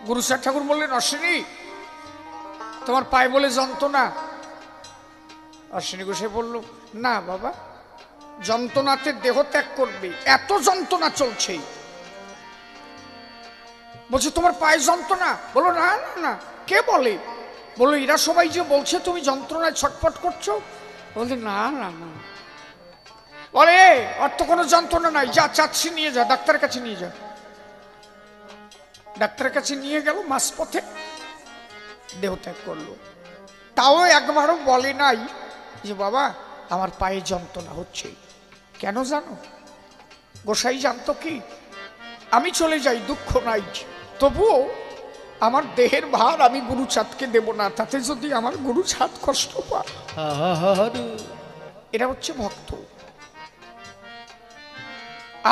গুরুচাঁদ ঠাকুর বললেন, অশ্বিনী তোমার পায়ে বলে যন্ত্রণা? অশ্বিনী গোসাই বলল, না বাবা, যন্ত্রণাতে দেহ ত্যাগ করবে, এত যন্ত্রণা চলছে। বলছে তোমার পায়ে যন্ত্রণা? বলো না না না। কে বলে? বলো এরা সবাই যে বলছে তুমি যন্ত্রণায় ছটফট করছো। বলছে না না না। বলে ওর তো কোনো যন্ত্রণা নাই, যা চাচ্ছি নিয়ে যা, ডাক্তারের কাছে নিয়ে যা। ডাক্তারের কাছে নিয়ে গেল, মাঝপথে দেহ ত্যাগ করলো। তাও একবারও বলে নাই যে বাবা আমার পায়ে যন্ত্রণা হচ্ছে। কেন জানো? গোসাই জানতো কি, আমি চলে যাই দুঃখ নাই, তবুও আমার দেহের ভার আমি গুরুচাঁদকে দেব না, তাতে যদি আমার গুরুচাঁদ কষ্ট পায়। এরা হচ্ছে ভক্ত।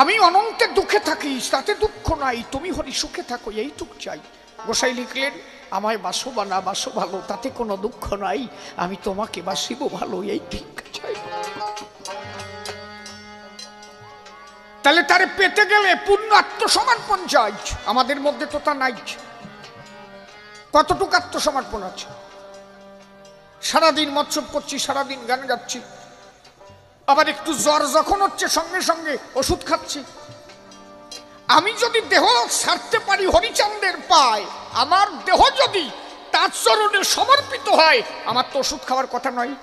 আমি অনন্তের দুঃখে থাকি, তাতে দুঃখ নাই, তুমি হরি সুখে থাকো, এইটুক চাই। গোসাই লিখলেন, আমায় বাসো বা না বাসো ভালো, তাতে কোনো দুঃখ নাই, আমি তোমাকে বাসিব ভালো, এই ভিক্ষা চাই। তাহলে তারে পেতে গেলে পূর্ণ আত্মসমর্পণ চাই। আমাদের মধ্যে তো তা নাই। কতটুকু আত্মসমর্পণ আছে? সারাদিন মৎসব করছি, সারাদিন গান গাচ্ছি, আবার একটু জ্বর যখন হচ্ছে সঙ্গে সঙ্গে ওষুধ খাচ্ছি। আমি যদি দেহ ছাড়তে পারি হরিচাঁদের পায়, আমার দেহ যদি তার চরণে সমর্পিত হয়, আমার তো ওষুধ খাওয়ার কথা নয়।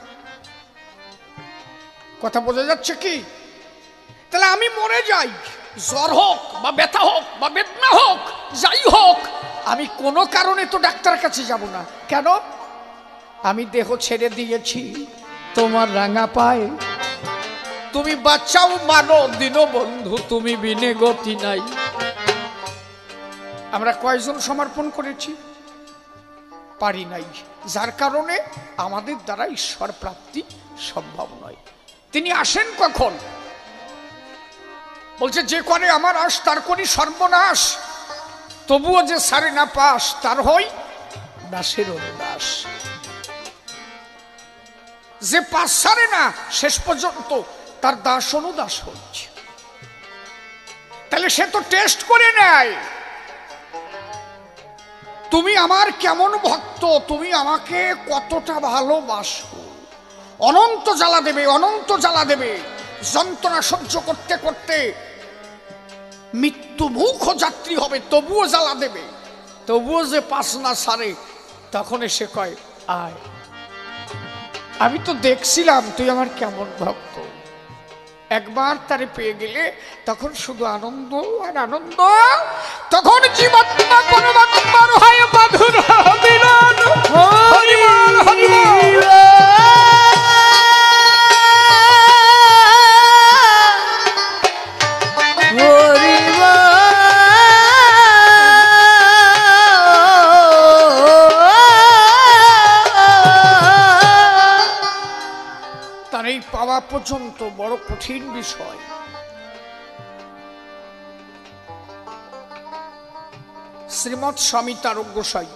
কথা বোঝা যাচ্ছে কি? তাহলে আমি মরে যাই, জ্বর হোক বা ব্যথা হোক বা বেদনা হোক, যাই হোক, আমি কোনো কারণে তো ডাক্তারের কাছে যাব না। কেন? আমি দেহ ছেড়ে দিয়েছি তোমার রাঙা পায়ে, তুমি বাঁচাও মানো দীনবন্ধু, তুমি বিনে গতি নাই। আমরা কয়জন সমর্পণ করেছি? পারি নাই, যার কারণে আমাদের দ্বারা ঈশ্বর প্রাপ্তি সম্ভব নয়। তিনি আসেন কখন? বলছে যে করে আমার আশ তার করি সর্বনাশ, তবুও যে সারে না পাস তার হই দাসের দাস। যে পাস সারে না শেষ পর্যন্ত তার দাস অনুদাস হচ্ছে। তাহলে সে তো টেস্ট করে নেয়, তুমি আমার কেমন ভক্ত, তুমি আমাকে কতটা ভালোবাসো। অনন্ত জ্বালা দেবে, অনন্ত জ্বালা দেবে, যন্ত্রণা সহ্য করতে করতে মৃত্যু মুখ যাত্রী হবে, তবুও জ্বালা দেবে। তবুও যে পাস না সারে, তখন এসে কয় আয়, আমি তো দেখছিলাম তুই আমার কেমন ভক্ত। একবার তারে পেয়ে গেলে তখন শুধু আনন্দ আর আনন্দ। তখন জীবাত্মা পরমাত্মার হয় মধুর মিলন। হরিবল হরিবল। তার এই পাওয়া পর্যন্ত বড় কঠিন বিষয়। শ্রীমৎ স্বামী তারক গোসাই,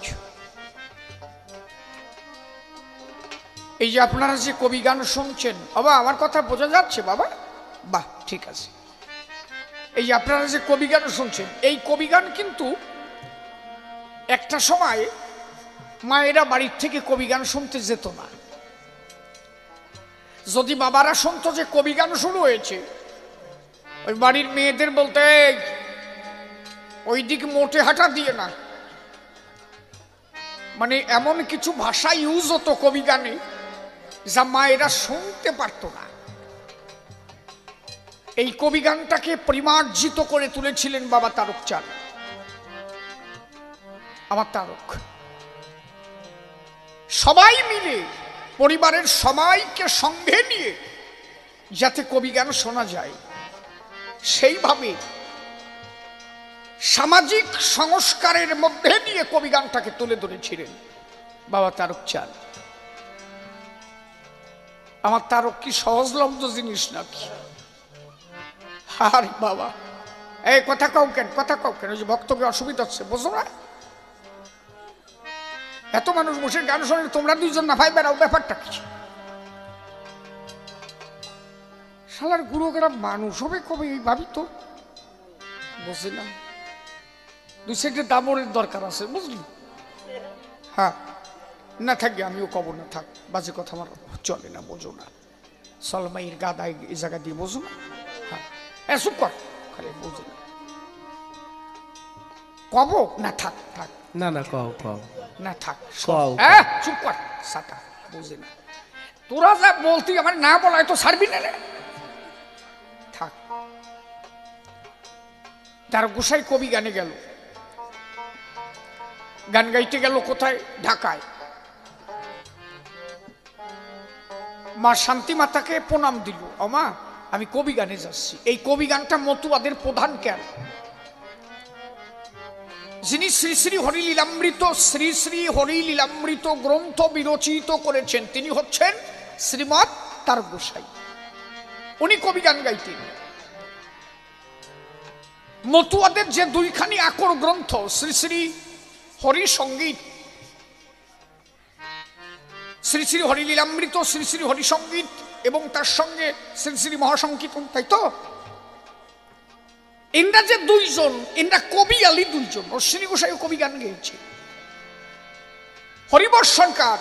এই যে আপনারা যে কবি গান শুনছেন, বাবা আমার কথা বোঝা যাচ্ছে? বাবা বাহ, ঠিক আছে। এই যে আপনারা যে কবি গান শুনছেন, এই কবি গান কিন্তু একটা সময় মায়েরা বাড়ির থেকে কবি গান শুনতে যেত না। যদি বাবারা শুনতো যে কবি গান শুরু হয়েছে, ওই বাড়ির মেয়েদের বলতে ওই দিক মোটে হাঁটা দিয়ে না, মানে এমন কিছু ভাষা ইউজ হতো কবি গানে যা মায়েরা শুনতে পারত না। এই কবি গানটাকে পরিমার্জিত করে তুলেছিলেন বাবা তারক চাঁদ। আমার তারক সবাই মিলে, পরিবারের সবাইকে সঙ্গে নিয়ে যাতে কবি গান শোনা যায়, সেইভাবে সামাজিক সংস্কারের মধ্যে নিয়ে কবি গানটাকে তুলে ধরেছিলেন বাবা তারক চাঁদ। আমার তারক কি সহজলব্ধ জিনিস নাকি? আরে বাবা, এই কথা কও কেন, কথা কও কেন? ওই যে ভক্তকে অসুবিধা হচ্ছে, বোঝো না? এত মানুষ বসে গান শোনে, তোমরা দুইজন না ভাই বেড়াও, ব্যাপারটা কি? শালার গুরুকেরা মানুষ হবে কবে এই ভাবি তো বুঝলাম। দুই সাইডে দামরের দরকার আছে, বুঝলি? হ্যাঁ, না থাকবে আমিও কব না, থাক, বাজে কথা আমার চলে না, বোঝো না। সলমাইয়ের গাদায় এই জায়গা দিয়ে বোঝো না। হ্যাঁ, চুপ কর, খালি বোঝো না। কব না, থাক থাক, না না কও কও না থাক, কও। চুপ কর, সাটা বুঝে না। তোরা যা বলতি আমার না বলায় তো ছাড়বি না রে, থাক। তার গোসাই কবি গানে গেল, গান গাইতে গেল কোথায়? ঢাকায়। মা শান্তি মাতাকে প্রণাম দিল, অমা আমি কবি গানে যাচ্ছি। এই কবি গানটা মতুয়াদের প্রধান জ্ঞান। যিনি শ্রী শ্রী হরিলীলামৃত শ্রী শ্রী হরিলীলামৃত গ্রন্থ বিরচিত করেছেন তিনি হচ্ছেন শ্রীমৎ তার গোসাই। উনি কবি গান গাইতেন। মতুয়াদের যে দুইখানি আকর গ্রন্থ, শ্রী শ্রী হরি সঙ্গীত, শ্রী শ্রী হরিলীলামৃত, শ্রী শ্রী হরি সঙ্গীত এবং তার সঙ্গে শ্রী শ্রী মহাসংকীর্তন, তাই তো? এনরা যে দুইজন, এনরা কবি আলী দুইজন। অশ্বিনী গোসাই কবি গান গেয়েছে, হরিবর সরকার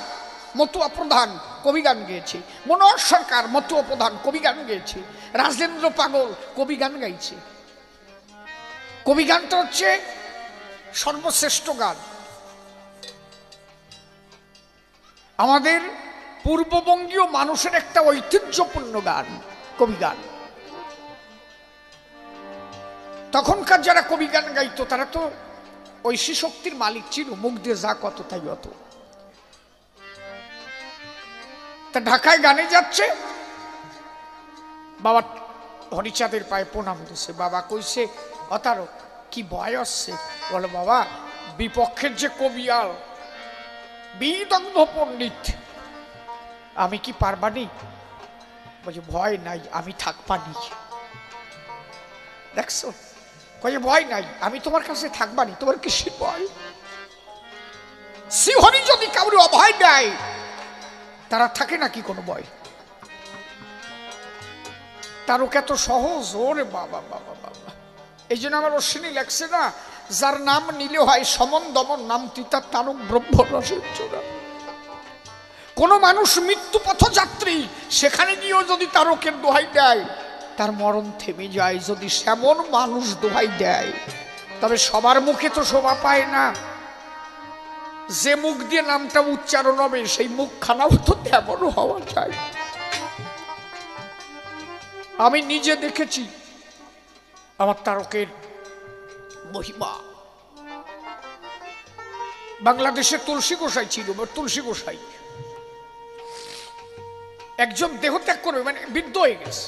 মতুয়া প্রধান কবি গান গেয়েছে, মনোহর সরকার মতুয়া প্রধান কবি গান গেয়েছে, রাজেন্দ্র পাগল কবি গান গাইছে। কবি গানটা হচ্ছে সর্বশ্রেষ্ঠ গান। আমাদের পূর্ববঙ্গীয় মানুষের একটা ঐতিহ্যপূর্ণ গান কবি গান। তখনকার যারা কবি গান গাইতো তারা তো ঐশী শক্তির মালিক ছিল, মুখ দিয়ে যা কত তাই অত। তা ঢাকায় গানে যাচ্ছে, বাবা হরিচাঁদের পায়ে প্রণাম দিছে। বাবা কইছে, অতারক কি ভয় আসছে? বলে, বাবা বিপক্ষের যে কবিয়াল বিদগ্ধ পণ্ডিত, আমি কি পারবানি? বলছে, ভয় নাই, আমি থাকবানি। দেখছো, কয়ে ভয় নাই, আমি তোমার কাছে থাকবানি, তোমার কিসের ভয়? শ্রীহরি যদি কাউরে অভয় দেয় তারা থাকে নাকি কোনো ভয়? তার ওকে এত সহজ, ওরে বাবা বাবা বাবা। এই জন্য আমার অশ্বিনী লেখছে না, যার নাম নিলে হয় সমন দমন, নাম তিতা তারক ব্রহ্ম রসের চূড়া। কোন মানুষ মৃত্যু পথযাত্রী, সেখানে গিয়েও যদি তারকের দোহাই দেয় তার মরণ থেমে যায়। যদি সেমন মানুষ দোহাই দেয়, তবে সবার মুখে তো শোভা পায় না। যে মুখ দিয়ে নামটা উচ্চারণ হবে সেই মুখখানাও তো তেমনও হওয়া যায়। আমি নিজে দেখেছি আমার তারকের মহিমা। বাংলাদেশে তুলসী গোসাই ছিল, তুলসী গোসাই একজন দেহত্যাগ করবে, মানে বৃদ্ধ হয়ে গেছে।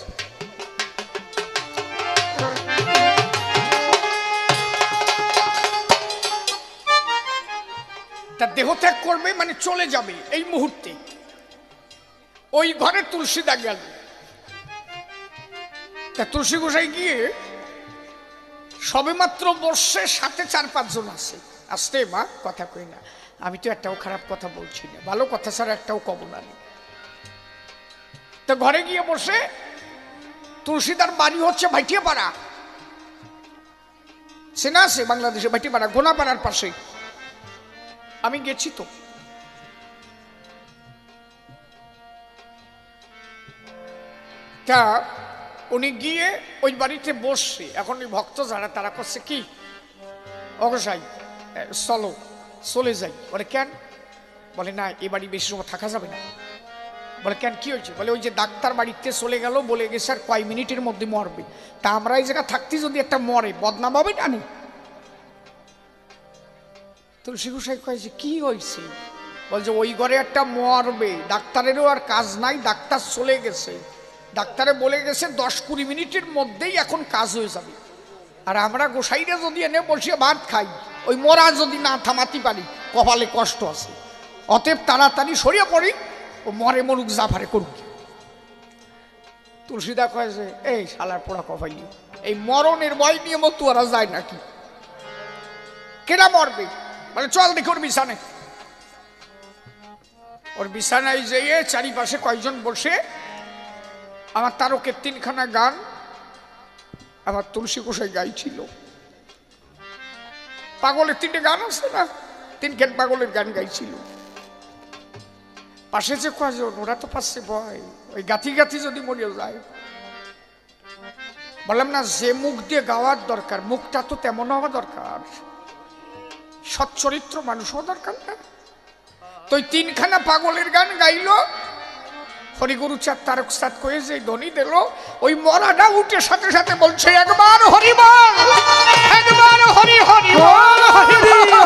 তার দেহত্যাগ করবে মানে চলে যাবে এই মুহূর্তে। ওই ঘরে তুলসীদা গেল। তা তুলসী গোসাই গিয়ে সবেমাত্র বসে, সাথে 4-5 জন আছে। আসতে মা, কথা কই না, আমি তো একটাও খারাপ কথা বলছি না, ভালো কথা ছাড়া একটাও কব না। তো ঘরে গিয়ে বসে, তুলসীদার বাড়ি হচ্ছে ভাইটিয়াপাড়া, চেনা আছে বাংলাদেশে, ভাইটিয়াপাড়া গোনাপাড়ার পাশে। আমি গেছি তো। তা উনি গিয়ে ওই বাড়িতে বসছে। এখন ওই ভক্ত যারা তারা করছে কি, অগসাই চলো চলে যাই। বলে কেন? বলে না, এ বাড়ি বেশি সময় থাকা যাবে না। বলে কেন, কি হয়েছে? বলে ওই যে ডাক্তার বাড়িতে চলে গেল, বলে গেছে আর কয় মিনিটের মধ্যে মরবে। তা আমরা এই জায়গা থাকতে যদি একটা মরে, বদনাম হবে না? নি তুলসী গোসাই কয় যে কি হয়েছে? বলছে ওই ঘরে একটা মরবে, ডাক্তারেরও আর কাজ নাই, ডাক্তার চলে গেছে, ডাক্তারে বলে গেছে 10-20 মিনিটের মধ্যেই এখন কাজ হয়ে যাবে। আর আমরা গোসাইরা যদি এনে বসিয়ে ভাত খাই, ওই মরা যদি না থামাতে পারি, কপালে কষ্ট আছে। অতএব তাড়াতাড়ি সরিয়ে পড়ি, ও মরে মরুক, জাফারে করুক। তুলসীদা কয় যে এই শালার পোড়া কপাইলি, এই মরণের ভয় নিয়ে মতুয়ারা যায় নাকি? কেনা মরবে? বলে চল দেখি ওর বিছানায়। ওর বিছানায় যেয়ে চারিপাশে কয়েকজন বসে, আমার তারকের 3খানা গান আমার তুলসী গোসাই গাইছিল। পাগলের 3টে গান আছে না, 3 পাগলের গান গাইছিল। পাশে যে কয়জন, ওরা তো পাশে ভয়, ওই গাথি গাথি যদি মরিয়া যায়। বললাম না, যে মুখ দিয়ে গাওয়ার দরকার, মুখটা তো তেমন হওয়া দরকার, সচ্চরিত্র মানুষ হওয়া দরকার না। তো 3খানা পাগলের গান গাইলো, হরিগুরু চাঁদ তারক সাদ কয়ে যে ধ্বনি দিল, ওই মরাটা উঠে সাথে সাথে বলছে, একবার হরি বল, একবার হরি হরি বল, হরি হরি বল,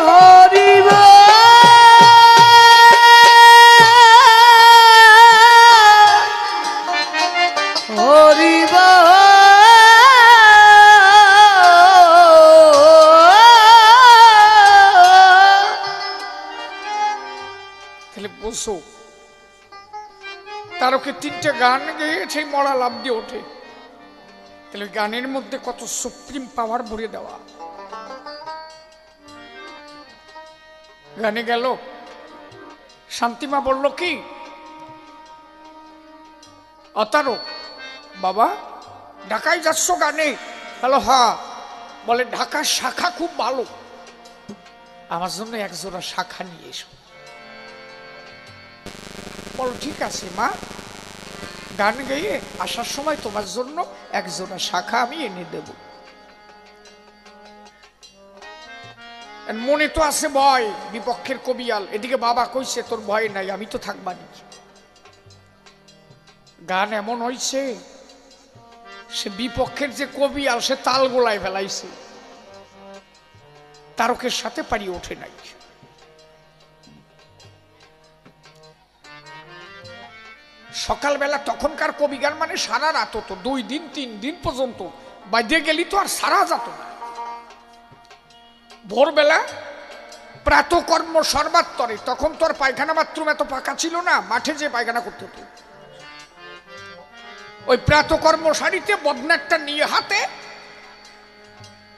হরি বল। তাহলে বসো, তারকে 3টে গান গেয়ে সেই মরা লাভ দিয়ে ওঠে। তাহলে গানের মধ্যে কত সুপ্রিম পাওয়ার ভরে দেওয়া। গানে গেল, শান্তিমা বলল কি, অতারক বাবা ঢাকায় যাচ্ছ গানে? হ্যালো, হ্যাঁ। বলে ঢাকার শাখা খুব ভালো, আমার জন্য 1 জোড়া শাখা নিয়ে এসো। বলো ঠিক আছে মা, গান গেয়ে আসার সময় তোমার জন্য 1 জোড়া শাখা আমি এনে দেব। মনে তো আছে ভয়, বিপক্ষের কবিয়াল। এদিকে বাবা কইছে তোর ভয় নাই, আমি তো থাকবানি। গান এমন হইছে, সে বিপক্ষের যে কবিয়াল সে তাল গোলায় ফেলাইছে, তারকের সাথে পারিয়ে ওঠে নাই। সকালবেলা তখনকার কবি গান মানে সারা রাত হতো, 2 দিন 3 দিন পর্যন্ত বাইরে গেলি তো আর সারা যেত না। ভোরবেলা প্রাতকর্ম সর্বাত্তরে, তখন তো আর পায়খানা বাথরুম এত পাকা ছিল না, মাঠে যে পায়খানা করতে হতো। ওই প্রাতকর্ম সারিতে বদনাটটা নিয়ে হাতে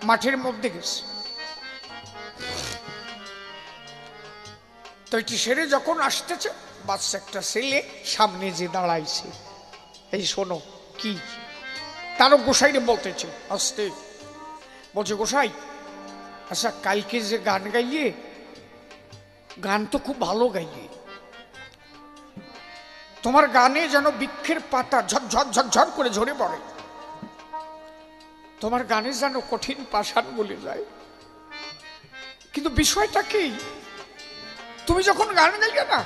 মাঠের মধ্যে গেছে। তো এটি সেরে যখন আসতেছে, বাচ্চা একটা ছেলে সামনে যে দাঁড়াইছে, এই শোনো কি, তারও গোসাইরে বলতেছে আস্তে, বলছে গোসাই আচ্ছা কালকে যে গান গাইয়ে, গান তো খুব ভালো গাইয়ে, তোমার গানে যেন বৃক্ষের পাতা ঝরঝর ঝরঝর করে ঝরে পড়ে, তোমার গানে যেন কঠিন পাষাণ বলে যায়। কিন্তু বিষয়টা কি, তুমি যখন গান গাইলে না,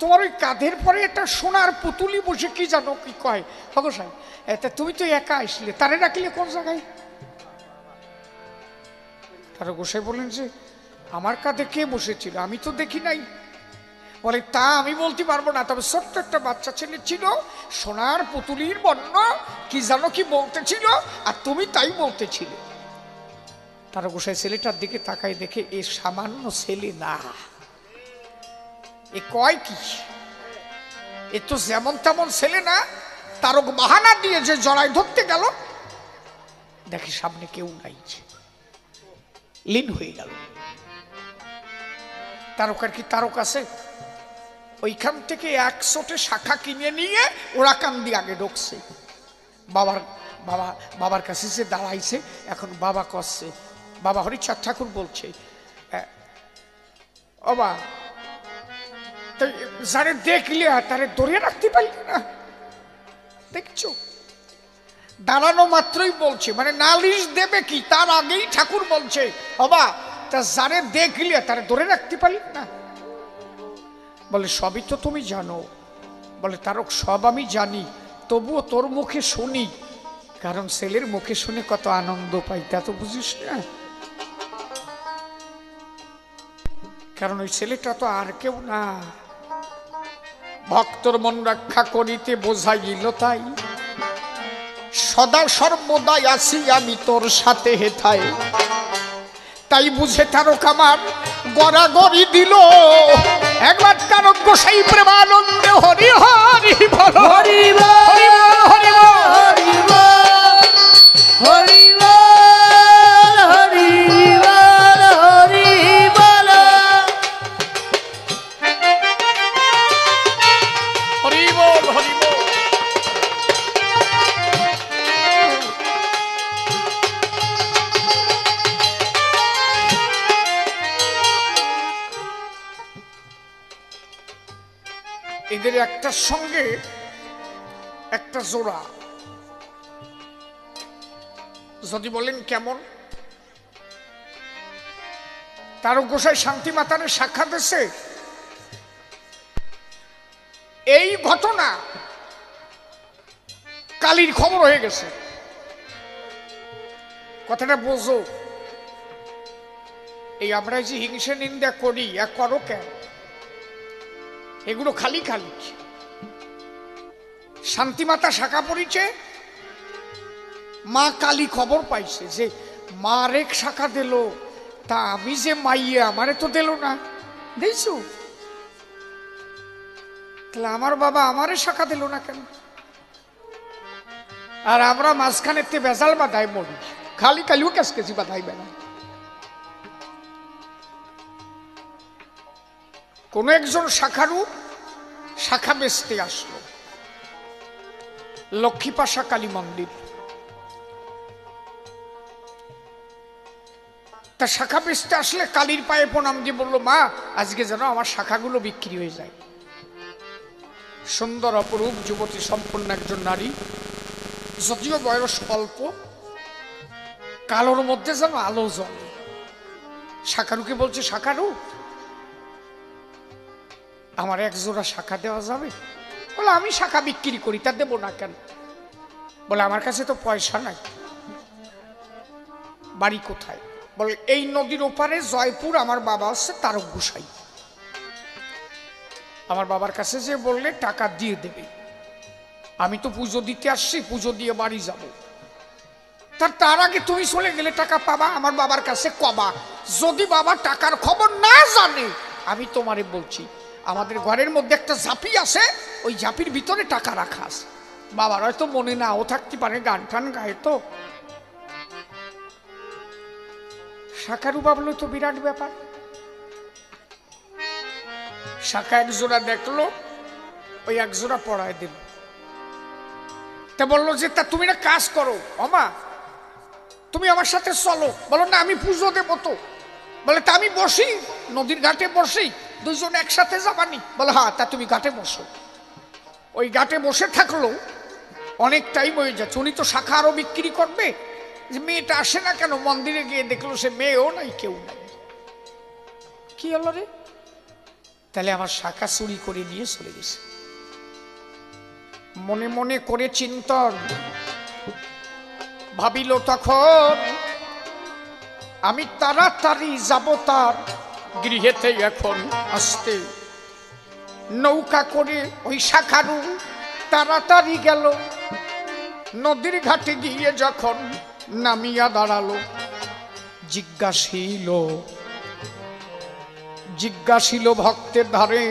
তোমার ওই কাঁধের পরে একটা সোনার পুতুলি বসে কি জানো কি কয়, হগোসাই তা তুমি তো একা আসলে, তারে রাখলে কোন জায়গায়? তারা গোসাই বললেন যে আমার কাঁধে কে বসেছিল, আমি তো দেখি নাই। বলে তা আমি বলতে পারবো না, তবে ছোট্ট একটা বাচ্চা ছেলে ছিল, সোনার পুতুলির বর্ণ কি জানো কি বলতেছিল, আর তুমি তাই বলতেছিলে। তারা গোসাই ছেলেটার দিকে তাকাই, দেখে এ সামান্য ছেলে না, এ কয় কি, এ তো যেমন তেমন ছেলে না। তারক বাহানা দিয়ে যে জড়াই ধরতে গেল, দেখে সামনে কেউ নাই, লীন হয়ে গেল। তারকার কি তারক আছে? ওইখান থেকে 100টে শাখা কিনে নিয়ে ওরা কান্দি আগে ঢুকছে। বাবার কাছে যে দাঁড়াইছে, এখন বাবা কষছে, বাবা হরিচাঁদ ঠাকুর বলছে বাবা যারে দেখলে তারে ধরে রাখতে পারলি না, দেখছো দাঁড়ানো মাত্রই বলছে, মানে নালিশ দেবে কি তার আগেই ঠাকুর বলছে বাবা তা যারে দেখলে তারে ধরে রাখতে পারলি না। বলে সবই তো তুমি জানো। বলে তারক সব আমি জানি, তবুও তোর মুখে শুনি, কারণ ছেলের মুখে শুনে কত আনন্দ পাই তা তো বুঝিস না। কারণ ওই ছেলেটা তো আর কেউ না, ভক্তর মন রক্ষা করিতে বোঝাইল তাই, সদা সর্বদাই আছি আমি তোর সাথে হেথায়, তাই বুঝে তারক আমার গড়াগড়ি দিল। একবার তারক গোসাই প্রেমানন্দে হরি হরি বল, হরি বল, হরি বল, হরি বল, হরি বল, হরি বল, হরি বল, হরি বল, হরি বল। এদের একটার সঙ্গে একটা জোড়া। যদি বলেন কেমন, তারক গোসাই শান্তি মাতারে সাক্ষাৎ দিয়েছে। এই ঘটনা কালীর খবর হয়ে গেছে। কথাটা বোঝো। এই আমরা যে হিংসে নিন্দা করি, করো কেন? এগুলো খালি খালি। শান্তিমাতা শাখা পড়িছে, মা কালী খবর পাইছে যে মা রেক শাখা দিল, তা আমি যে মাইয়ে আমারে তো দিল না, দেখছো? তাহলে আমার বাবা আমারে শাখা দিল না কেন? আর আমরা মাঝখানে তে বেজাল বাধাই মরি, খালি কালিও কেসকেসি বাধাইবে না। কোন একজন শাখারু শাখা বেচতে আসলো লক্ষ্মীপাশা কালী মন্দির। তা শাখা বেচতে আসলে কালীর পায়ে প্রণাম দিয়ে বললো, মা আজকে যেন আমার শাখাগুলো বিক্রি হয়ে যায়। সুন্দর অপরূপ যুবতী সম্পন্ন একজন নারী, যদিও বয়স অল্প, কালোর মধ্যে যেন আলো জ্বলে। শাখারুকে বলছে, শাখারু আমার এক জোড়া শাখা দেওয়া যাবে? বলে আমি শাখা বিক্রি করি, তা দেবো না কেন? বলে আমার কাছে তো পয়সা নাই। বাড়ি কোথায়? বলে এই নদীর ওপারে জয়পুর, আমার বাবা হচ্ছে তারক গোসাই। আমার বাবার কাছে যে বললে টাকা দিয়ে দেবে। আমি তো পুজো দিতে আসছি, পুজো দিয়ে বাড়ি যাব। তার আগে তুমি চলে গেলে টাকা পাবা আমার বাবার কাছে কবা। যদি বাবা টাকার খবর না জানে, আমি তোমারে বলছি আমাদের ঘরের মধ্যে একটা ঝাঁপি আছে, ওই ঝাঁপির ভিতরে টাকা রাখা আছে। বাবার হয়তো মনে নাও থাকতে পারে, গান টান গায়ে তো। শাখারু ভাবলো তো বিরাট ব্যাপার। শাখা এক জোড়া দেখলো, ওই এক জোড়া পড়ায় দিল। তা বললো যে তা তুমি না কাজ করো, অমা তুমি আমার সাথে চলো। বলো না আমি পুজো দেবো তো। বলে তা আমি বসি নদীর ঘাটে, বসি দুইজন একসাথে যাবানি? বলে হ্যাঁ, তা তুমি ঘাটে বসো। ওই ঘাটে বসে থাকলো, অনেক টাইম হয়ে যাচ্ছে। উনি তো শাখা আরো বিক্রি করবে, যে মেয়েটা আসে না কেন? মন্দিরে গিয়ে দেখলো সে মেয়েও নাই, কেউ নাই। কি হলো রে? তাহলে আমার শাখা চুরি করে নিয়ে চলে গেছে। মনে মনে করে চিন্তন ভাবিল তখন, আমি তাড়াতাড়ি যাব তার গৃহেতে এখন আসতে। নৌকা করে ওই শাখারু তাড়াতাড়ি গেল। নদীর ঘাটে গিয়ে যখন নামিয়া দাঁড়ালো, জিজ্ঞাসিল ভক্তের ধারে,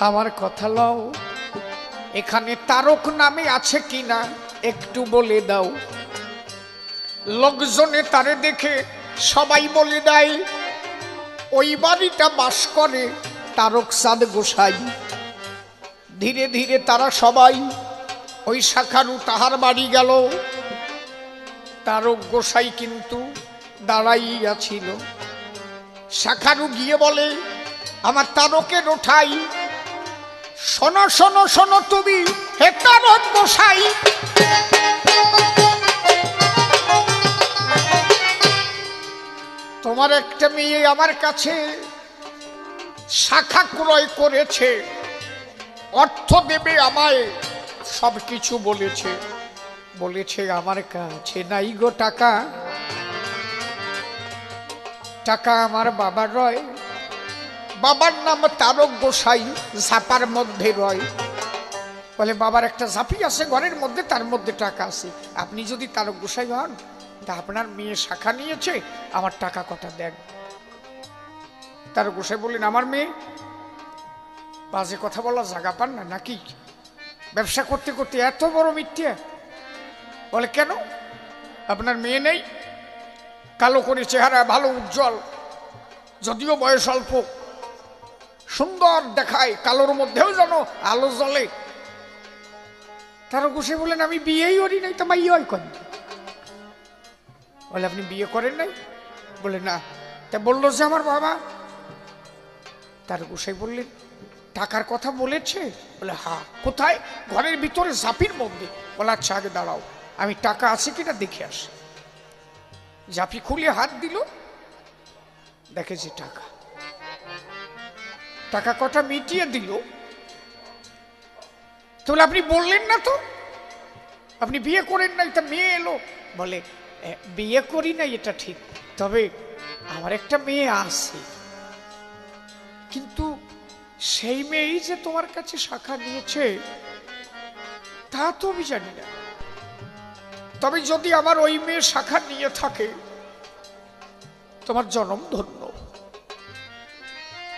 আমার কথা লও, এখানে তারক নামে আছে কিনা একটু বলে দাও। লোকজনে তারে দেখে সবাই বলে দেয়, ওই বাড়িটা বাস করে তারক চাঁদ গোসাই। ধীরে ধীরে তারা সবাই ওই শাখারু তাহার বাড়ি গেল। তারক গোসাই কিন্তু দাঁড়াইয়া ছিল। শাখারু গিয়ে বলে, আমার তারকের ওঠাই, শোনো শোনো শোনো তুমি হে তারক গোসাই। তোমার একটা মেয়ে আমার কাছে শাখা ক্রয় করেছে, অর্থ দেবে আমায়, সবকিছু বলেছে। বলেছে আমার কাছে নাই গো টাকা, টাকা আমার বাবার রয়। বাবার নাম তারক গোসাই, ঝাপার মধ্যে রয়। বলে বাবার একটা ঝাঁপি আছে ঘরের মধ্যে, তার মধ্যে টাকা আছে। আপনি যদি তারক গোসাই হন, তা আপনার মেয়ে শাখা নিয়েছে, আমার টাকা কটা দেন। তারক গোসাই বললেন, আমার মেয়ে? বাজে কথা বলা জায়গা পান না নাকি? ব্যবসা করতে করতে এত বড় মিথ্যে? বলে কেন, আপনার মেয়ে নেই? কালো করে চেহারা, ভালো উজ্জ্বল, যদিও বয়স অল্প, সুন্দর দেখায়, কালোর মধ্যেও যেন আলো জ্বলে। তারক গোসাই বলেন, আমি বিয়েই করি নাই, তো মাইয়ে হয় করেন? বলে আপনি বিয়ে করেন নাই? বলে না। তা বললো যে আমার বাবা। তারক গোসাই বললেন, টাকার কথা বলেছে? বলে হ্যাঁ। কোথায়? ঘরের ভিতরে জাপির মধ্যে। বলে আচ্ছা আগে দাঁড়াও, আমি টাকা আছে কিনা দেখে আসি। জাপি খুলে হাত দিল, দেখেছি টাকা। টাকা কটা মিটিয়ে দিল। তাহলে আপনি বললেন না তো, আপনি বিয়ে করেন নাই, তা মেয়ে এলো। বলে বিয়ে করি নাই এটা ঠিক, তবে আমার একটা মেয়ে আছে, কিন্তু সেই মেয়েই যে তোমার কাছে শাখা নিয়েছে তা তো আমি জানি না। তবে যদি আমার ওই মেয়ে শাখা নিয়ে থাকে, তোমার জনম ধন্য।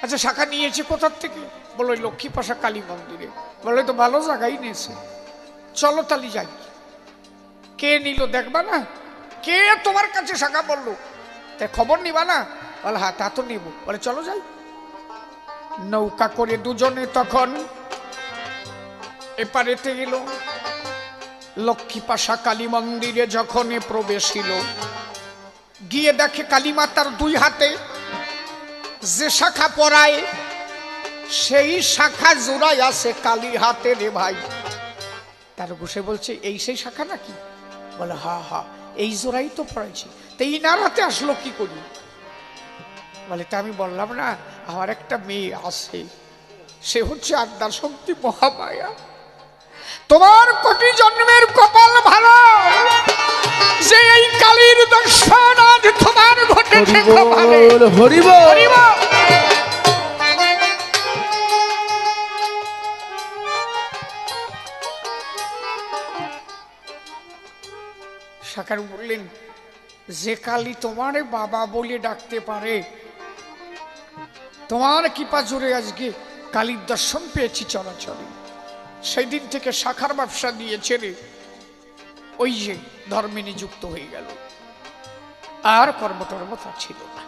আচ্ছা শাখা নিয়েছে কোথার থেকে? বলো ওই লক্ষ্মীপাশা কালী মন্দিরে। বলে তো ভালো জায়গায় নিয়েছে, চলো তালি যাই। কে নিল দেখবা না? কে তোমার কাছে শাখা বললো, তাই খবর নিবা না? বলে হ্যাঁ তা তো নিব। বলে চলো যাই। নৌকা করে দুজনে তখন এপারেতে গেল। লক্ষ্মীপাশা কালী মন্দিরে যখন প্রবেশিল, গিয়ে দেখে কালী মাতার দুই হাতে যে শাখা পরায়, সেই শাখা জোড়াই আছে কালী হাতে রে ভাই। তার বসে বলছে এই সেই শাখা নাকি? বলে হ্যাঁ হ্যাঁ, এই জোড়াই তো পড়াইছি। তো ইনার হাতে আসলো কি করি? বলে তা আমি বললাম না আমার একটা মেয়ে আছে, সে হচ্ছে আদ্যার শক্তি মহামায়া। তোমার কোটি জন্মের কপাল ভালো যে এই কালীর দর্শন আজ তোমার ঘটেছে। হরিব হরিব। শাখার বললেন যে কালী তোমার বাবা বলে ডাকতে পারে, তোমার কৃপা জোরে আজকে কালীর দর্শন পেয়েছি চলাচলে। সেই দিন থেকে শাখার ব্যবসা দিয়ে ছেড়ে ওই যে ধর্মে নিযুক্ত হয়ে গেল, আর কর্মটর্ম তা ছিল না।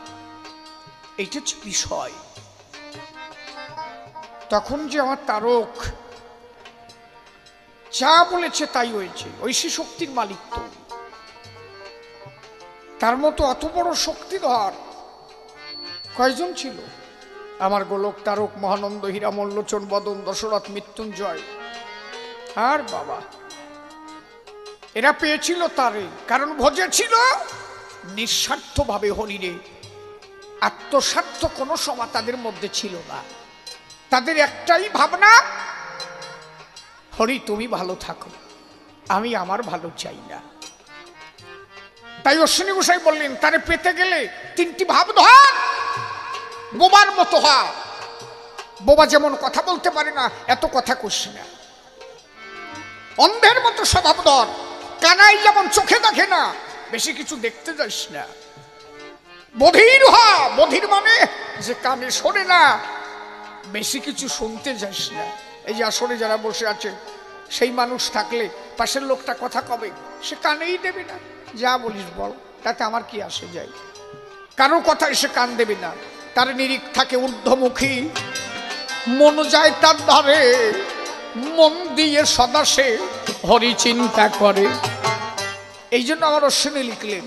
এইটা হচ্ছে বিষয়। তখন যে আমার তারক যা বলেছে তাই হয়েছে, ঐশী শক্তির মালিক তো। তার মতো অত বড় শক্তিধর কয়জন ছিল? আমার গোলক তারক, মহানন্দ, হীরা, মল্লোচন, বদন, দশরথ, মৃত্যুঞ্জয় আর বাবা, এরা পেয়েছিল তারে, কারণ ভজেছিল নিঃস্বার্থ ভাবে হরিরে। আত্মস্বার্থ কোনো সময় তাদের মধ্যে ছিল না। তাদের একটাই ভাবনা, হরি তুমি ভালো থাকো, আমি আমার ভালো চাই না। তাই অশ্বিনী গোসাই বললেন তারে পেতে গেলে তিনটি ভাব ধর, বোবার মতো হা। বোবা যেমন কথা বলতে পারে না, এত কথা কইস না। অন্ধের মতো স্বভাব ধর, কানাই যেমন চোখে দেখে না, বেশি কিছু দেখতে যাস না। বধির হ, বধির মানে যে কানে শোনে না, বেশি কিছু শুনতে যাস না। এই যে আসরে যারা বসে আছে, সেই মানুষ থাকলে পাশের লোকটা কথা কবে, সে কানেই দেবে না। যা বলিস বল, তাতে আমার কি আসে যায়? কারো কথায় সে কান দেবে না। তার নিরিখ থাকে ঊর্ধ্বমুখী, মন যায় তার ধারে, মন দিয়ে সদা সে হরি চিন্তা করে। এই জন্য আমার অশ্বিনী লিখলেন,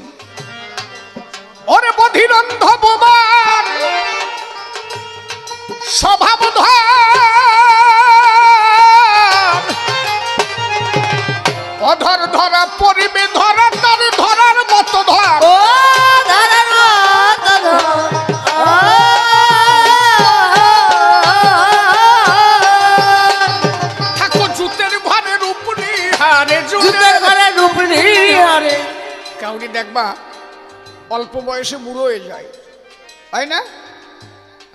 ওরে বধির অন্ধ বোবার স্বভাব ধর, অধর ধরা পরিবে ধরা, তার ধরার মতো ধর। থাকো জুতের ঘরের উপরে হারে, জুতের ঘরের উপরে হারে। কাউকে দেখবা অল্প বয়সে বুড়ো হয়ে যায়, তাই না?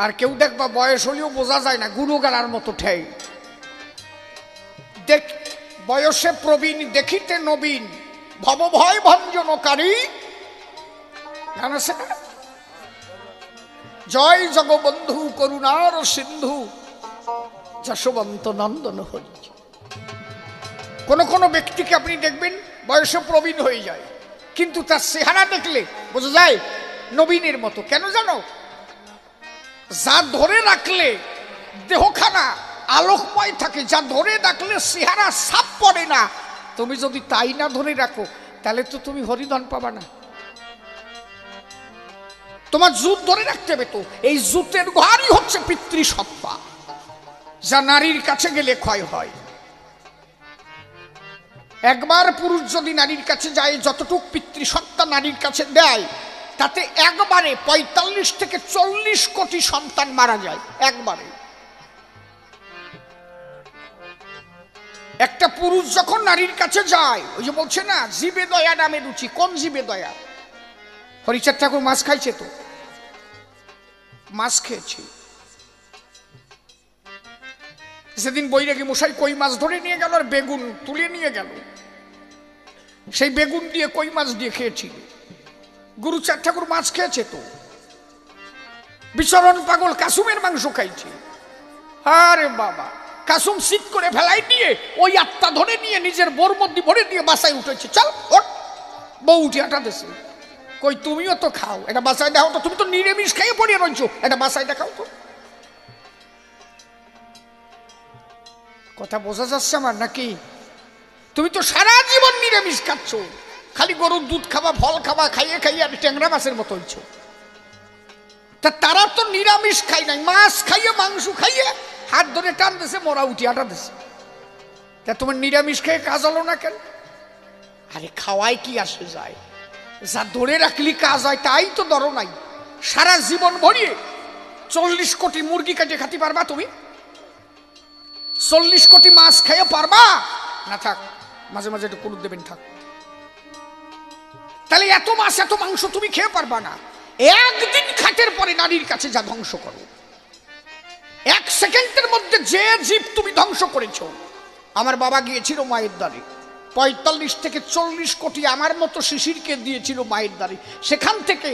আর কেউ দেখবা বয়স হলেও বোঝা যায় না, গুরুগারার মতো ঠেই। দেখ বয়সে প্রবীণ, দেখিতে নবীন, ভব ভয় ভঞ্জনকারী। গান আছে না? জয় জগবন্ধু করুণার সিন্ধু, যশবন্ত নন্দন হরি। কোন কোন ব্যক্তিকে আপনি দেখবেন বয়সে প্রবীণ হয়ে যায়, কিন্তু তার চেহারা দেখলে বোঝা যায় নবীনের মতো। কেন জানো? যা ধরে রাখলে দেহখানা আলোকময় থাকে, যা ধরে রাখলে চেহারা সাপ পড়ে না। তুমি যদি তাই না ধরে রাখো, তাহলে তো তুমি হরিধন পাবা না। তোমার জুত ধরে রাখতে হবে তো। এই জুতের ঘরই হচ্ছে পিতৃসত্তা। যা নারীর কাছে গেলে ক্ষয় হয়। একবার পুরুষ যদি নারীর কাছে যায়, যতটুক পিতৃসত্তা নারীর কাছে দেয়, তাতে একবারে ৪৫ থেকে ৪০ কোটি সন্তান মারা যায় একবারে। একটা পুরুষ যখন নারীর কাছে যায়, ওই যে বলছে না জীবে দয়া নামে রুচি। কোন জীবে দয়া? হরিচাঁদ ঠাকুর মাছ খাইছে তো, মাছ খেয়েছে। সেদিন বৈরাগী মশাই কই মাছ ধরে নিয়ে গেল আর বেগুন তুলে নিয়ে গেল, সেই বেগুন দিয়ে কই মাছ দিয়ে খেয়েছিল। গুরুচাঁদ ঠাকুর মাছ খেয়েছে তো। বিচরণ পাগল কাসুমের মাংস খাইছে। আরে বাবা, কাসুম শীত করে ফেলাই দিয়ে ওই আত্মা ধরে নিয়ে নিজের বোর মধ্যে ভরে দিয়ে বাসায় উঠেছে। চল ওঠ, বউ উঠে আটা দেশে। কই তুমিও তো খাও, এটা বাসায় দেখাও তো। তুমি তো নিরামিষ খাইয়ে পড়িয়ে রয়েছো, এটা বাসায় দেখাও তো। কথা বোঝা যাচ্ছে আমার নাকি? তুমি তো সারা জীবন নিরামিষ খাচ্ছ, খালি গরুর দুধ খাবা, ফল খাবা, খাইয়ে খাইয়ে আর ট্যাংরা মাছের মতো হইছ। তা তারা তো নিরামিষ খাই নাই, মাছ খাইয়ে মাংস খাইয়ে হাত ধরে টান দিছে, মোরা উঠি আটা দিছে। তা তোমার নিরামিষ খেয়ে কাজ হলো না কেন? আরে খাওয়াই কি আসে যায়, যা ধরে রাখলি কাজ হয় তাই তো ধরো নাই। সারা জীবন ভরিয়ে ৪০ কোটি মুরগি কাটে খাতে পারবা তুমি? ৪০ কোটি মাছ খেয়ে পারবা না? থাক, মাঝে মাঝে একটু কুলুপ দেবেন, থাক। তাহলে এত মাছ এত মাংস তুমি খেয়ে পারবা না। একদিন খাটের পরে নারীর কাছে যা ধ্বংস করো, ১ সেকেন্ডের মধ্যে যে জীব তুমি ধ্বংস করেছো। আমার বাবা গিয়েছিল মায়ের দ্বারে, ৪৫ থেকে ৪০ কোটি আমার মতো শিশিরকে দিয়েছিল মায়ের দ্বারে। সেখান থেকে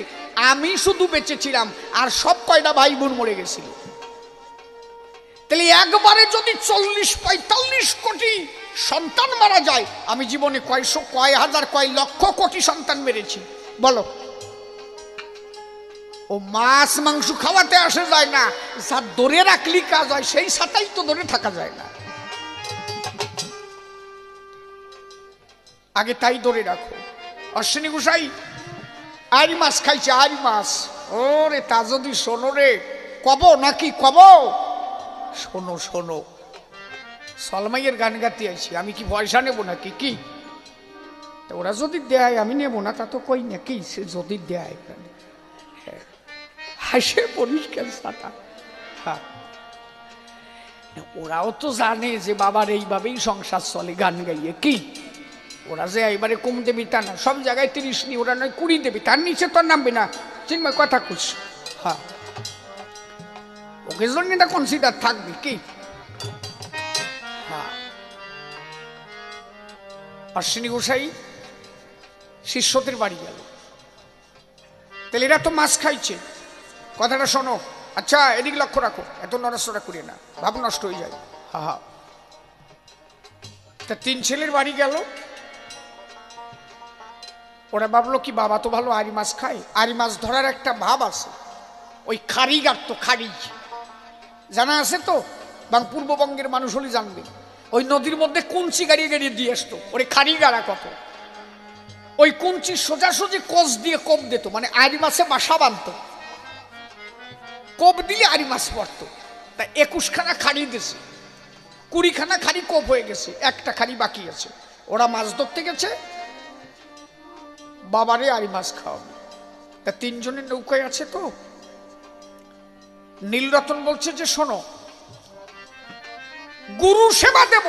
আমি শুধু বেঁচেছিলাম, আর সব কয়টা ভাই বোন মরে গেছিল। তাহলে একবারে যদি ৪০-৪৫ কোটি সন্তান মারা যায়, আমি জীবনে কয়শো, কয় হাজার, কয় লক্ষ কোটি সন্তান মেরেছি বলো। ও মাছ মাংস খাওয়াতে আসে যায় না, যা ধরে রাখলি কাজ হয় সেই সাথেই তো ধরে থাকা যায় না। আগে তাই ধরে রাখো। অশ্বিনী গোসাই আরি মাছ খাইছে, আরি মাছ। ওরে তা যদি শোনো রে, কব নাকি কব? শোনো শোনো, সলমাইয়ের গান গাতে আইছি, আমি কি পয়সা নেবো নাকি? কি ওরা যদি দেয় আমি নেবো না, তা তো কই নাকি? সে যদি দেয় হাসে পরিষ্কার সাটা। হ্যাঁ, ওরাও তো জানে যে বাবার এইভাবেই সংসার চলে গান গাইয়ে। কি ওরা যে এইবারে কম দেবি তা না, সব জায়গায় ৩০ নি, ওরা নয় ২০ দেবি, তার নিচে তো নামবে না। চিন্ময় কথা কুস। হ্যাঁ, ওকে জন্য এটা কনসিডার থাকবে। কি হ্যাঁ, অশ্বিনী গোসাই শিষ্যদের বাড়ি গেল। তাহলে এরা তো মাছ খাইছে, কথাটা শোনো। আচ্ছা এদিকে লক্ষ্য রাখো, এত নড়াচড়া করি না, ভাব নষ্ট হয়ে যায়। হা হা। তা ৩ ছেলের বাড়ি গেল। ওরা ভাবলো কি বাবা তো ভালো আরি মাছ খায়, আরি মাছ ধরার একটা ভাব আছে। ওই খারি গাড়তো, খারি জানা আছে তো, পূর্ববঙ্গের মানুষ হলে জানবে। ওই নদীর মধ্যে কুঞ্চি গাড়িয়ে গাড়িয়ে দিয়ে আসতো, ওরে খারি গাড়া কত। ওই কুঞ্চি সোজাসুজি কোচ দিয়ে কোপ দিত, মানে আরি মাছে বাসা বাঁধত, কোপ দিলে আরি মাছ পড়তো। তা ২১ খানা খাড়ি দিয়েছে, ২০ খানা খাড়ি কোপ হয়ে গেছে, একটা খাড়ি বাকি আছে। ওরা মাছ ধরতে গেছে, বাবারে আরি মাছ খাওয়াবে। তা ৩ জনের নৌকায় আছে তো। নীলরতন বলছে যে শোনো, গুরু সেবা দেব,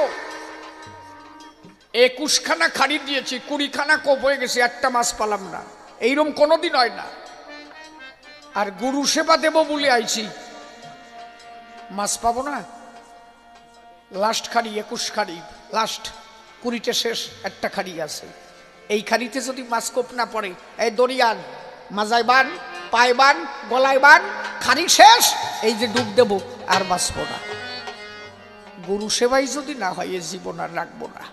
২১ খানা খাড়ি দিয়েছি, ২০ খানা কোপ হয়ে গেছে, একটা মাছ পালাম না। এইরকম কোনোদিন হয় না। আর গুরু সেবা দেব বলে আইছি, মাছ পাবো না। লাস্ট খাড়ি ২১ খাড়ি, লাস্ট ২০টা শেষ, একটা খাড়ি আছে। এই খাড়িতে যদি মাছ কোপ না পড়ে, এই দরিয়ান মাজায় বান, পায়ে বান, গলায় বান, খাড়ি শেষ, এই যে ডুব দেব, আর বাঁচবো না। গুরু সেবাই যদি না হয়, এ জীবন আর রাখবো না।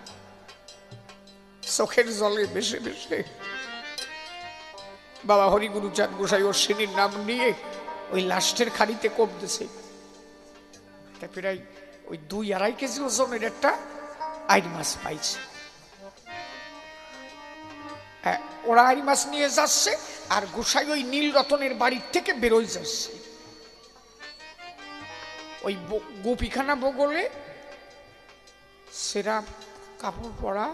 চোখের জলে বেশে বেশে বাবা হরিগুরুচাঁদ গোসাই অশ্বিনীর নাম নিয়ে ওই লাস্টের খাড়িতে কোপ দিছে। প্রায় ওই ২-২.৫ কেজি ওজনের একটা আইড় মাছ পাইছে। ওরা আইড় মাছ নিয়ে যাচ্ছে, আর গোসাই ওই নীলরতনের বাড়ির থেকে বেরোয় যাচ্ছে। ওই গোপীখানা বগলে সেরা কাপড় পরা,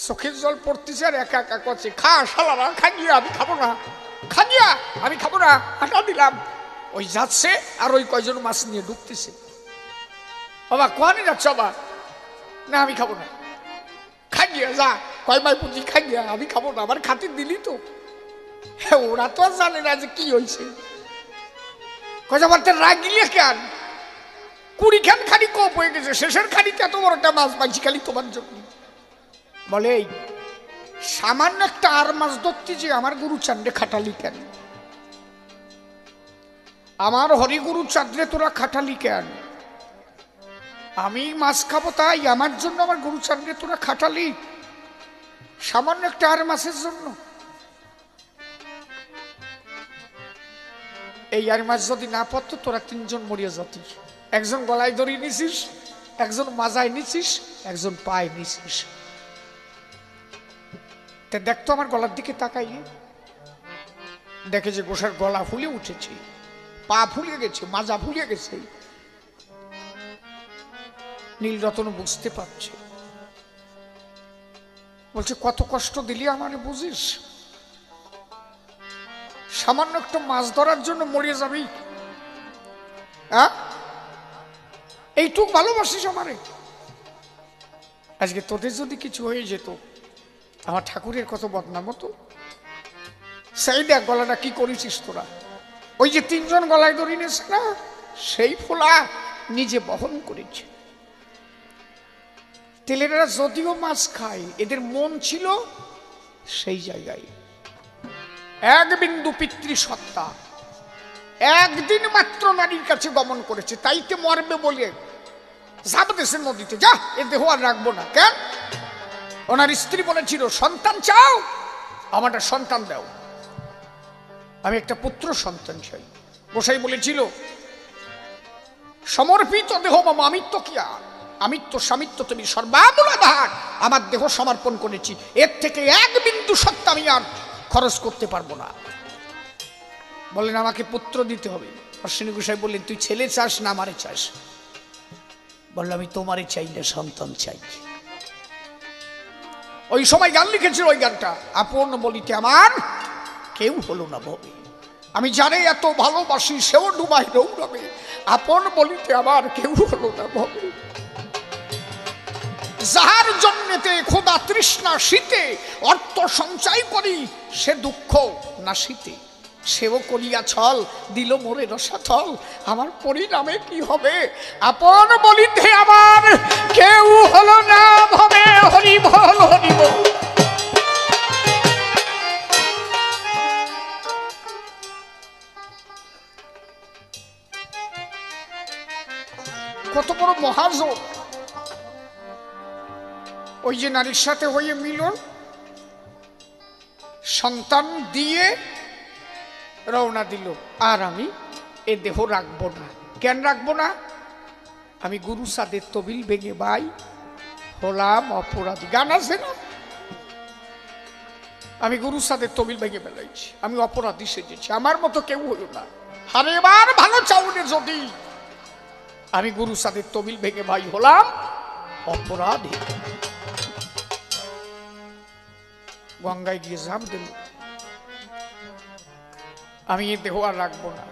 চোখের জল পড়তেছে আর একা একা করছে, খা শালারা, খাইয়া আমি খাবো না, খাইয়া আমি খাবো না, হাঁটা দিলাম। ওই যাচ্ছে আর ওই কয়জন মাছ নিয়ে ঢুকতেছে। বাবা কোয়ানি যাচ্ছ আবার? না আমি খাবো না। খাইয়া যা, কয় মাই পুঁজি খাইয়া, আমি খাবো না, আমার খাতির দিলি তো। হ্যাঁ ওরা তো আর জানে না যে কি হয়েছে। কয় আমার রাগিলে কেন? 20 খান খানি কপ হয়ে গেছে, শেষের খানিতে এত বড়টা মাছ পাইছি খালি তোমার জন্য। বলে এই সামান্য একটা আর মাছ ধরতে যে আমার গুরু চাঁদে খাটালি কেন? আমার হরিগুরু চাঁদে তোরা খাটালি কেন? আমি মাছ খাবো তাই আমার জন্য আমার গুরু চাঁদে তোরা খাটালি সামান্য একটা আর মাছের জন্য? এই আর মাছ যদি না পড়তো তোরা 3 জন মরিয়া যাতি। একজন গলায় দড়ি নিছিস, একজন মাজায় নিছিস, একজন পায়ে নিছিস। দেখতো আমার গলার দিকে তাকাইয়ে দেখে যে গোসার গলা ফুলে উঠেছে, পা ফুলে গেছে, মাজা ফুলে গেছে। নীলরতন বুঝতে পারছে, বলছে কত কষ্ট দিলি আমারে বুঝিস? সামান্য একটু মাছ ধরার জন্য মরিয়ে যাবি? হ্যাঁ এইটুক ভালোবাসিস আমারে? আজকে তোদের যদি কিছু হয়ে যেত আমার ঠাকুরের কত বদনাম হতো। সেই দেখ গলাটা কি করেছিস তোরা। ওই যে 3 জন গলায় দড়ি নিয়েছে না, সেই ফোলা নিজে বহন করেছে। তেলেরা যদিও মাছ খায়, এদের মন ছিল সেই জায়গায়। এক বিন্দু পিতৃসত্তা, একদিন মাত্র নারীর কাছে গমন করেছে, তাইতে মরবে বলে জাবদেশের নদীতে, যা এ দেহ আর রাখবো না। কেন? ওনার স্ত্রী বলেছিল সন্তান চাও, আমারটা সন্তান দাও, আমি একটা পুত্র সন্তান চাই। গোসাই বলেছিল সমর্পিত দেহ মম আমিত্ব কিয়া, আমিত্ব স্বামিত্ব তুমি সর্বাবলাধার, আমার দেহ সমর্পণ করেছি, এর থেকে এক বিন্দু সত্য আমি আর খরচ করতে পারবো না। বললেন আমাকে পুত্র দিতে হবে। অশ্বিনী গোসাই বললেন তুই ছেলে চাস না আমারে চাস? বললাম আমি তোমারে চাই না, সন্তান চাই। ওই সময় গান লিখেছিল, ওই গানটা আপন বলিতে আমার কেউ হলো না ভবে, আমি জানে এত ভালোবাসি সেও ডুবাই রৌরবে, আপন বলিতে আমার কেউ হলো না ভবে। যাহার জন্যেতে খোদা তৃষ্ণা শীতে অর্থ সঞ্চয় করি, সে দুঃখ না শীতে সেও করিয়া ছল, দিল মোরে রসাতল, আমার পরিণামে কি হবে? আপন বলিতে আমার কেউ হলো না ভবে, হরি বল হরি বল। কত বড় মহাজন! ওই যে নারীর সাথে হয়ে মিলন, সন্তান দিয়ে রওনা দিল, আর আমি এ দেহ রাখবো না। কেন রাখবো না? আমি গুরু সাদের তবিল ভেঙে ভাই হলাম অপরাধী। গান আছে না, আমি গুরু সাদের তবিল ভেঙে বেলাইছি, আমি অপরাধী সেজেছি, আমার মতো কেউ হলো না। আর এবার ভালো চাউনে যদি আমি গুরু সাদের তবিল ভেঙে ভাই হলাম অপরাধী। গঙ্গায় গিয়ে ঝাঁপ দিল, আমি এ দেহ আর রাখবো না,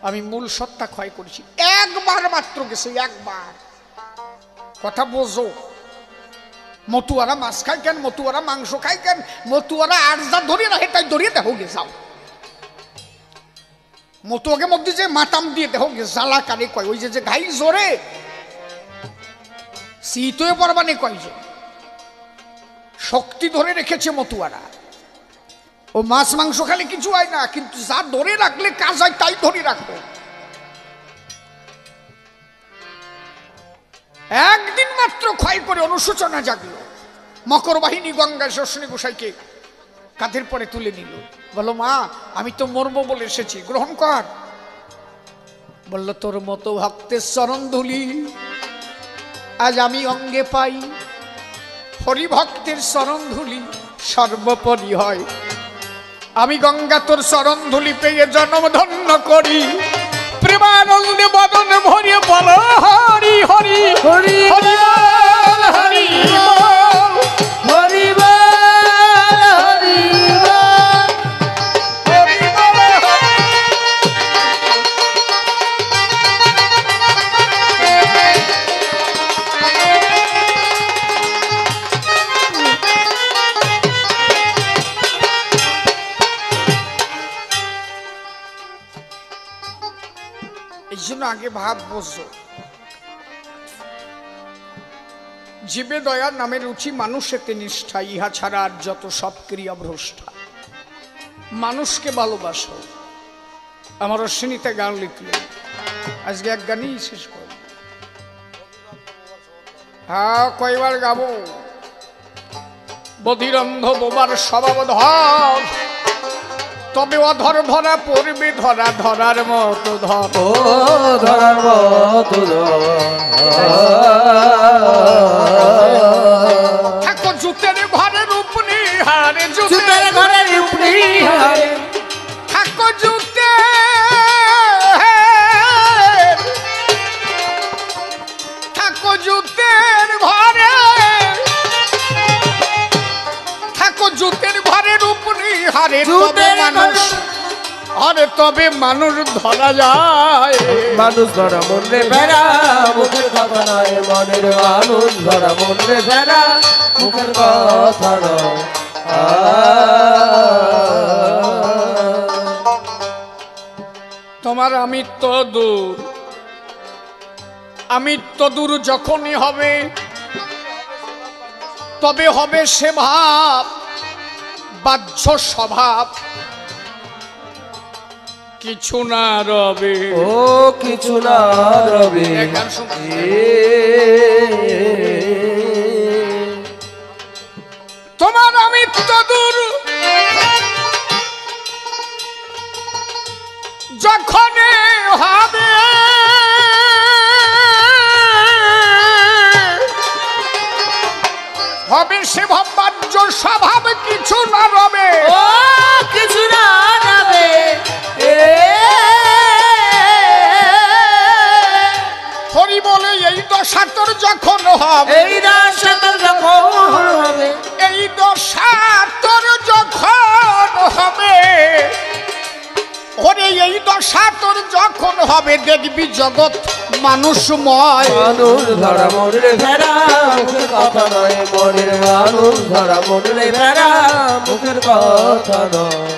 আমি মূল সত্তা ক্ষয় করেছি। একবার মাত্র গেছে, একবার। কথা বোঝো, মতুয়ারা মাছ খায় কেন, মতুয়ারা মাংস খায় কেন, মতুয়ারা আর যা ধরিয়ে রাখে তাই ধরিয়ে দেহ গে যাও। মতুয়াকে মধ্যে যে মাতাম দিয়ে দেহ গে জ্বালা কারে কয়, ওই যে ঘাই জোরে শীতয়ে পরবানে কয় যে শক্তি ধরে রেখেছে মতুয়ারা। ও মাছ মাংস খালে কিছু হয় না, কিন্তু যা ধরে রাখলে কাজ হয় তাই ধরে রাখবে। একদিন মাত্র ক্ষয় করে অনুশোচনা জাগলো। মকর বাহিনী গঙ্গা অশ্বিনী গোসাইকে কাঁধের পরে তুলে নিল, বলো মা আমি তো মরবো বলে এসেছি, গ্রহণ কর। বলল তোর মতো ভক্তের চরণ ধুলি আজ আমি অঙ্গে পাই, হরিভক্তের চরণ ধুলি সর্বোপরি হয়। আমি গঙ্গা তোর চরণ ধুলি পেয়ে জন্ম ধন্য করি, প্রেমার আনন্দে বদন ভরিয়ে বলো হরি হরি হরি হরি বল, হরি বল। হরি বল হরি বল হরি বল, হরি। এই জন্য আগে ভাব বসো, জীবে দয়ার নামে রুচি মানুষেতে নিষ্ঠা, ইহা ছাড়া আর যত সব ক্রিয়া ভ্রষ্টা। মানুষকে ভালোবাসো। আমার অশ্বিনীতে গান লিখলেন, আজকে এক গানই শেষ করব। হ্যাঁ, কয়বার গাবো? বধিরন্ধ বোবার স্বভাব ধর, তবে অধর ধরা পড়বে ধরা, ধরার মতো ধর। ও ধরার মতো থাকো জুতের ঘরের উপরে হারে, জুতের ঘরের উপরি হারে থাকো জুতে, থাকো জুতের ঘরে, থাকো জুতের ঘরের উপরে হারে, তবে জুতের মানুষ আরে তবে মানুষ ধরা যায়। মানুষ ধরা মনে ভেড়া মুখের কথা নয়, মনের মানুষ ধরা মনে ভেড়া মুখের কথা নয়। তোমার আমিত্ব দূর, আমিত্ব দূর যখনই হবে, তবে হবে সে ভাব বাহ্য স্বভাব, কিছু না রবে। ও কিছু না রবে এক গান শুনছি। তোমার আমিত্ব দূর যখন হবে, হবে সে ভাবাজ্য স্বভাব, কিছু না রবে। ও কিছু না রবে হরি বলে এই দশা তোর যখন হবে, এই রাশাটা যখন হবে, এই দশা তোর যখন হবে, ওরে এই দশা তোর যখন হবে, দেখবি জগৎ মানুষময়। মানুষ ধরা মনের ভেড়া মুখের কথা নয়, মনের মানুষ ধরা মনের ভেড়া মুখের কথা নয়।